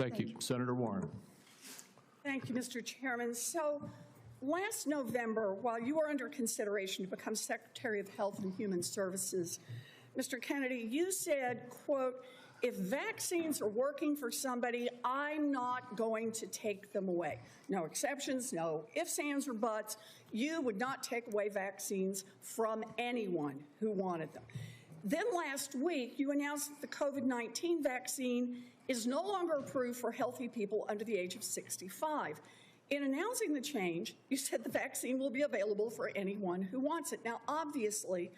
Thank you. Senator Warren. Thank you, Mr. Chairman. So last November, while you were under consideration to become Secretary of Health and Human Services, Mr. Kennedy, you said, quote, if vaccines are working for somebody, I'm not going to take them away. No exceptions, no ifs, ands, or buts. You would not take away vaccines from anyone who wanted them. Then last week, you announced that the COVID-19 vaccine is no longer approved for healthy people under the age of 65. In announcing the change, you said the vaccine will be available for anyone who wants it. Now, obviously,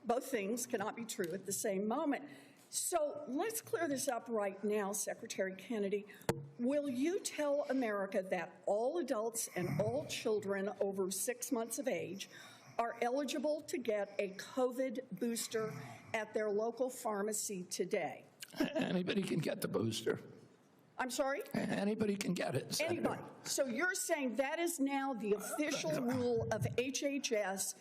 both things cannot be true at the same moment. So let's clear this up right now, Secretary Kennedy. Will you tell America that all adults and all children over 6 months of age are eligible to get a COVID booster at their local pharmacy today? Anybody can get the booster. I'm sorry? Anybody can get it, Senator. Anybody. So you're saying that is now the official rule of HHS.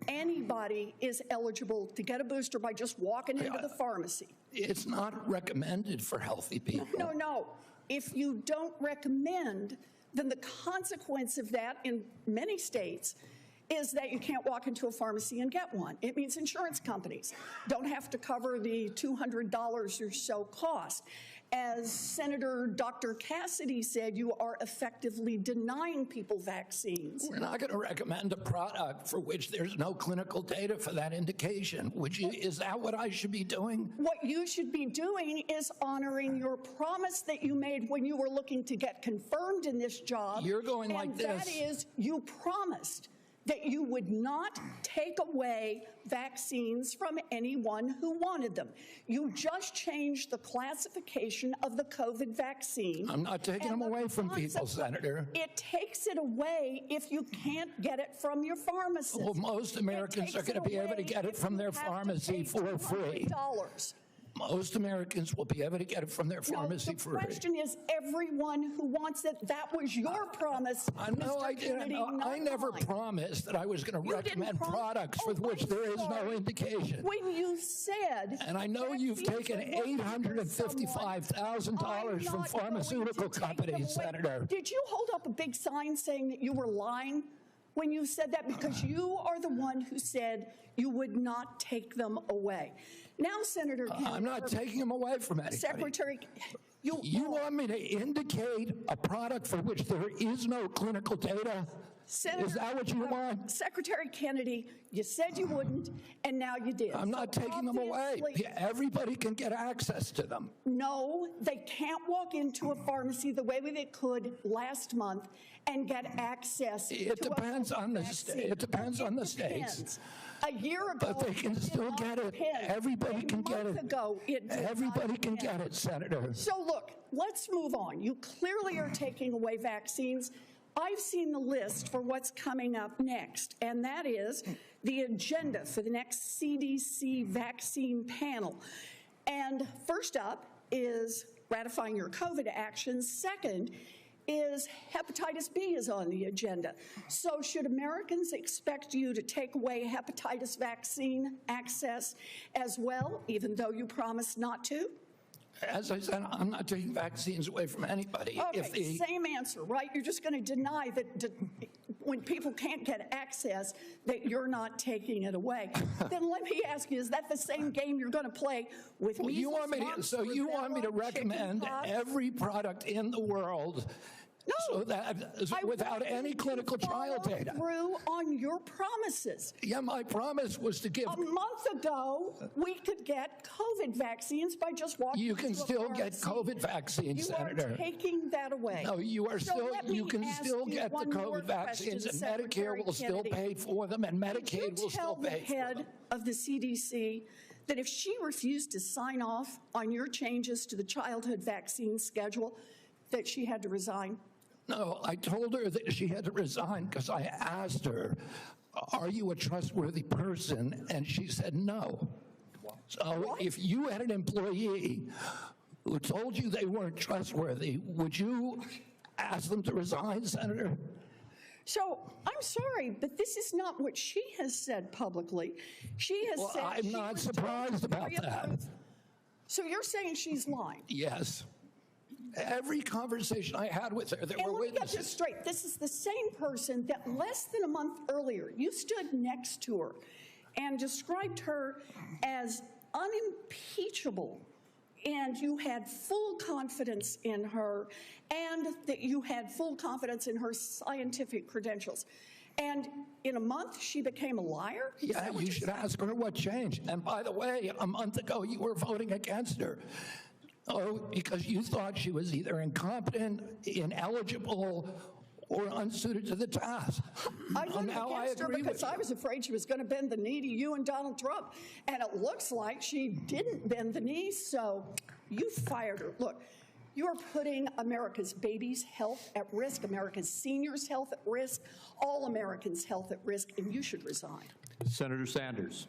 Anybody is eligible to get a booster by just walking into the pharmacy. It's not recommended for healthy people. No. If you don't recommend, then the consequence of that in many states is that you can't walk into a pharmacy and get one. It means insurance companies don't have to cover the $200 or so cost. As Senator Dr. Cassidy said, you are effectively denying people vaccines. We're not going to recommend a product for which there's no clinical data for that indication. Is that what I should be doing? What you should be doing is honoring your promise that you made when you were looking to get confirmed in this job. You're going like this. And that is, you promised that you would not take away vaccines from anyone who wanted them. You just changed the classification of the COVID vaccine. I'm not taking them away from people, Senator. It takes it away if you can't get it from your pharmacist. Well, most Americans are going to be able to get it from their pharmacy for free. Most Americans will be able to get it from their pharmacy for free. The question is everyone who wants it. That was your promise. I never promised that I was going to recommend products for which there is no indication. When you said... And I know you've taken $855,000 from pharmaceutical companies, Senator. Did you hold up a big sign saying that you were lying when you said that? Because you are the one who said you would not take them away. Now, Senator Kennedy, I'm not taking them away from anybody. Secretary, you want me to indicate a product for which there is no clinical data? Senator, is that what you want? Secretary Kennedy, you said you wouldn't, and now you did. I'm not taking them away. Everybody can get access to them. No, they can't walk into a pharmacy the way they could last month and get access to it depends on the state. It depends on the states. A year ago, but they can still get it. Everybody can get it. Everybody can get it, Senator. So look, let's move on. You clearly are taking away vaccines. I've seen the list for what's coming up next, and that is the agenda for the next CDC vaccine panel. And first up is ratifying your COVID actions. Second is hepatitis B is on the agenda. So should Americans expect you to take away hepatitis vaccine access as well, even though you promised not to? As I said, I'm not taking vaccines away from anybody. Okay, same answer, right? You're just going to deny that when people can't get access, that you're not taking it away. Then let me ask you, is that the same game you're going to play with me? You want me to recommend every product in the world? No, so that without any clinical trial data. Through on your promises. Yeah, my promise was to give. A month ago, we could get COVID vaccines by just walking. You can still get COVID vaccines, Senator. You are taking that away. No, you are still. You can still get the COVID vaccines, and Medicare will still pay for them, and Medicaid will still pay for them. Tell the head of the CDC that if she refused to sign off on your changes to the childhood vaccine schedule, that she had to resign. No, I told her that she had to resign because I asked her, are you a trustworthy person? And she said no. So if you had an employee who told you they weren't trustworthy, would you ask them to resign, Senator? So I'm sorry, but this is not what she has said publicly. She has said I'm not surprised about that. So you're saying she's lying? Yes. Every conversation I had with her, there And were let me get this witnesses. straight. This is the same person that less than a month earlier, you stood next to her and described her as unimpeachable, and you had full confidence in her, and that you had full confidence in her scientific credentials. And in a month, she became a liar? Is Yeah, that what you you're should saying? ask her what changed. And by the way, a month ago, you were voting against her. Oh, because you thought she was either incompetent, ineligible, or unsuited to the task. I voted Now I against her agree because with I you. was afraid she was going to bend the knee to you and Donald Trump. And it looks like she didn't bend the knee, so you fired her. Look, you're putting America's babies' health at risk, America's seniors' health at risk, all Americans' health at risk, and you should resign. Senator Sanders.